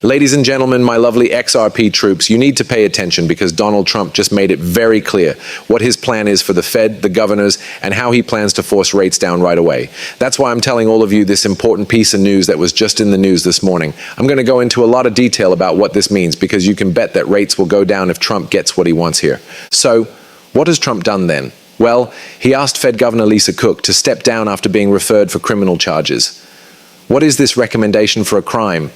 Ladies and gentlemen, my lovely XRP troops, you need to pay attention because Donald Trump just made it very clear what his plan is for the Fed, the governors, and how he plans to force rates down right away. That's why I'm telling all of you this important piece of news that was just in the news this morning. I'm going to go into a lot of detail about what this means because you can bet that rates will go down if Trump gets what he wants here. So, what has Trump done then? Well, he asked Fed Governor Lisa Cook to step down after being referred for criminal charges. What is this recommendation for a crime?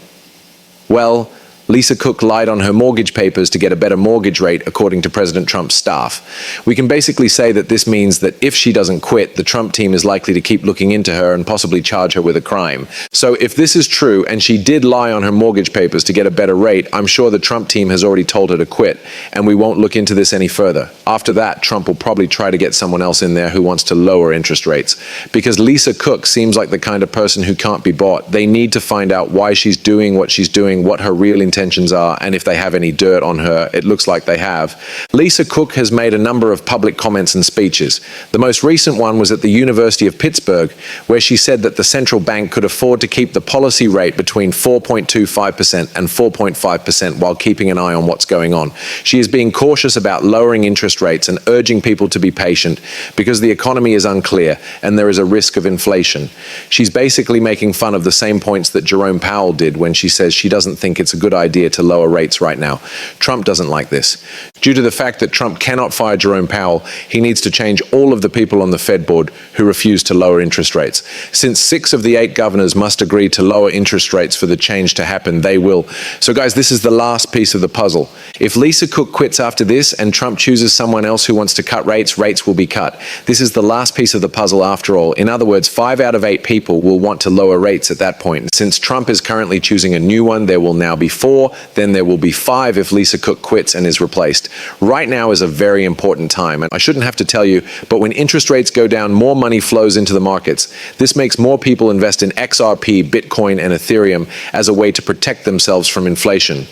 Well, Lisa Cook lied on her mortgage papers to get a better mortgage rate, according to President Trump's staff. We can basically say that this means that if she doesn't quit, the Trump team is likely to keep looking into her and possibly charge her with a crime. So if this is true, and she did lie on her mortgage papers to get a better rate, I'm sure the Trump team has already told her to quit, and we won't look into this any further. After that, Trump will probably try to get someone else in there who wants to lower interest rates. Because Lisa Cook seems like the kind of person who can't be bought. They need to find out why she's doing, what her real intentions are, and if they have any dirt on her. It looks like they have. Lisa Cook has made a number of public comments and speeches. The most recent one was at the University of Pittsburgh, where she said that the central bank could afford to keep the policy rate between 4.25% and 4.5% while keeping an eye on what's going on. She is being cautious about lowering interest rates and urging people to be patient because the economy is unclear and there is a risk of inflation. She's basically making fun of the same points that Jerome Powell did when she says she doesn't think it's a good idea to lower rates right now. Trump doesn't like this. Due to the fact that Trump cannot fire Jerome Powell, he needs to change all of the people on the Fed board who refuse to lower interest rates. Since 6 of the 8 governors must agree to lower interest rates for the change to happen, they will. So guys, this is the last piece of the puzzle. If Lisa Cook quits after this and Trump chooses someone else who wants to cut rates, rates will be cut. This is the last piece of the puzzle after all. In other words, 5 out of 8 people will want to lower rates at that point. Since Trump is currently choosing a new one, there will now be 4, then there will be 5 if Lisa Cook quits and is replaced. Right now is a very important time, and I shouldn't have to tell you, but when interest rates go down, more money flows into the markets. This makes more people invest in XRP, Bitcoin, and Ethereum as a way to protect themselves from inflation.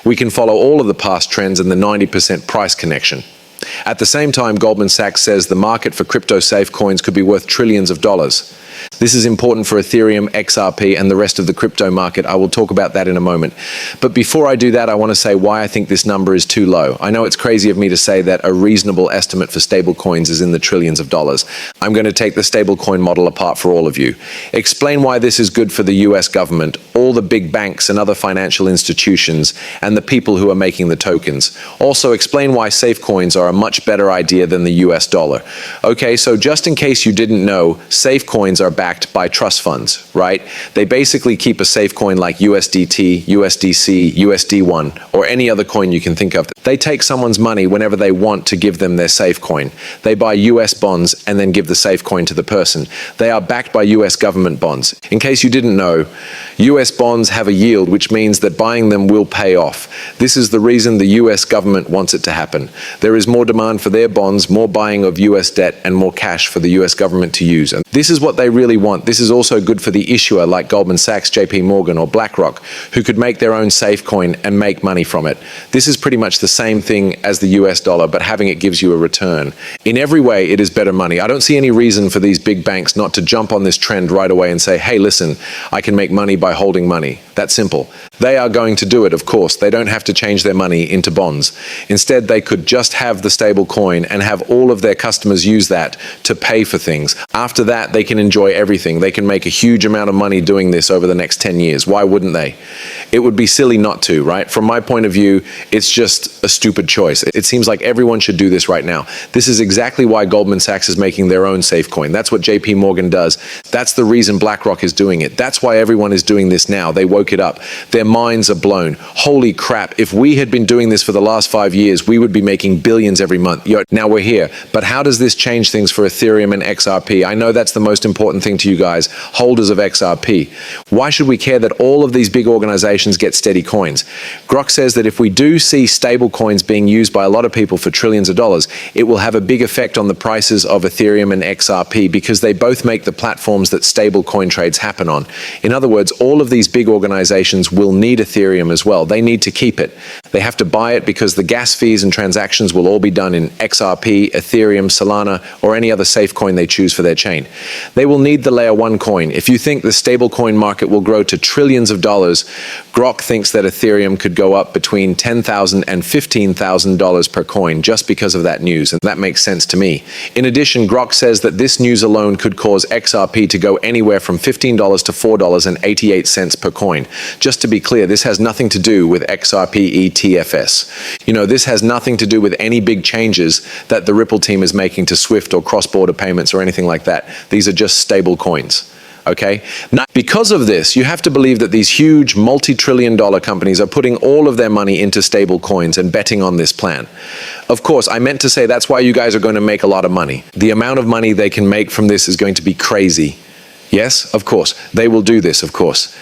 We can follow all of the past trends and the 90% price connection. At the same time, Goldman Sachs says the market for crypto-safe coins could be worth trillions of dollars. This is important for Ethereum, XRP, and the rest of the crypto market. I will talk about that in a moment. But before I do that, I want to say why I think this number is too low. I know it's crazy of me to say that a reasonable estimate for stablecoins is in the trillions of dollars. I'm going to take the stablecoin model apart for all of you. Explain why this is good for the US government, all the big banks and other financial institutions, and the people who are making the tokens. Also, explain why safe coins are a much better idea than the US dollar. Okay, so just in case you didn't know, safe coins are backed by trust funds, right? They basically keep a safe coin like USDT, USDC, USD1, or any other coin you can think of. They take someone's money whenever they want to give them their safe coin. They buy US bonds and then give the safe coin to the person. They are backed by US government bonds. In case you didn't know, US bonds have a yield, which means that buying them will pay off. This is the reason the US government wants it to happen. There is more demand for their bonds, more buying of US debt, and more cash for the US government to use. And this is what they really want. This is also good for the issuer like Goldman Sachs, JP Morgan, or BlackRock, who could make their own safe coin and make money from it. This is pretty much the same thing as the US dollar, but having it gives you a return. In every way, it is better money. I don't see any reason for these big banks not to jump on this trend right away and say, hey, listen, I can make money by holding money. That's simple. They are going to do it, of course. They don't have to change their money into bonds. Instead, they could just have the stable coin and have all of their customers use that to pay for things. After that, they can enjoy everything. They can make a huge amount of money doing this over the next 10 years. Why wouldn't they? It would be silly not to, right? From my point of view, it's just a stupid choice. It seems like everyone should do this right now. This is exactly why Goldman Sachs is making their own safe coin. That's what JP Morgan does. That's the reason BlackRock is doing it. That's why everyone is doing this now. They woke it up. Their minds are blown. Holy crap, if we had been doing this for the last 5 years, we would be making billions every month. Now we're here. But how does this change things for Ethereum and XRP? I know that's the most important thing to you guys, holders of XRP. Why should we care that all of these big organizations get steady coins? Grok says that if we do see stable coins being used by a lot of people for trillions of dollars, it will have a big effect on the prices of Ethereum and XRP because they both make the platforms that stable coin trades happen on. In other words, all of these big organizations will need Ethereum as well. They need to keep it. They have to buy it because the gas fees and transactions will all be done in XRP, Ethereum, Solana, or any other safe coin they choose for their chain. They will need the layer 1 coin. If you think the stablecoin market will grow to trillions of dollars, Grok thinks that Ethereum could go up between $10,000 and $15,000 per coin just because of that news, and that makes sense to me. In addition, Grok says that this news alone could cause XRP to go anywhere from $15 to $4.88 per coin. Just to be clear, this has nothing to do with XRP ETFS. You know, this has nothing to do with any big changes that the Ripple team is making to Swift or cross-border payments or anything like that. These are just stable coins. Okay? Now, because of this, you have to believe that these huge multi-trillion-dollar companies are putting all of their money into stable coins and betting on this plan. Of course, I meant to say that's why you guys are going to make a lot of money. The amount of money they can make from this is going to be crazy. Yes, of course. They will do this, of course.